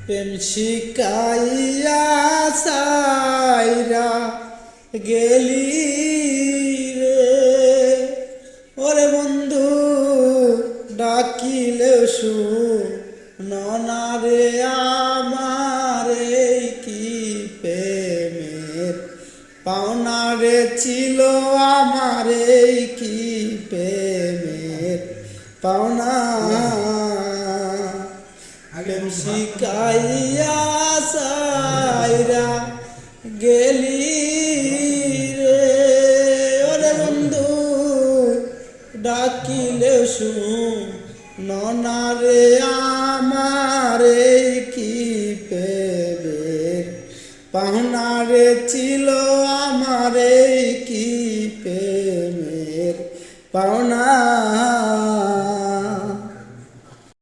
প্রেম শিকাইয়া সাইরা গেলি রে, ওরে বন্ধু ডাকিলে শুনো রে আমার এই কি প্রেমের পাওনা রে ছিল আমার এই কি প্রেমের পাওনা। প্রেম শিকাইয়া সাইরা গেলি রে, ওরে বন্ধু ডাকিলে শুনো রে আমার এই কি প্রেমের পাওনা রে ছিল